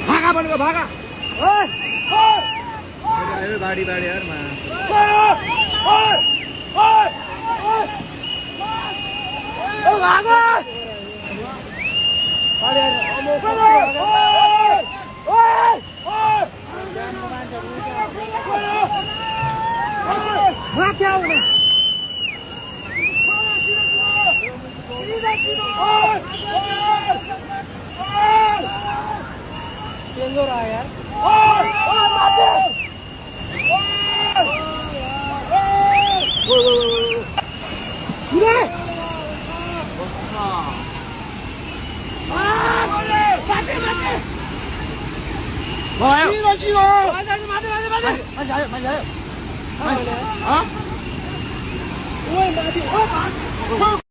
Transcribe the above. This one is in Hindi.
भागा बन गया भागा बाड़ी बाड़ी यार मैं भागा क्या होना हो रहा है यार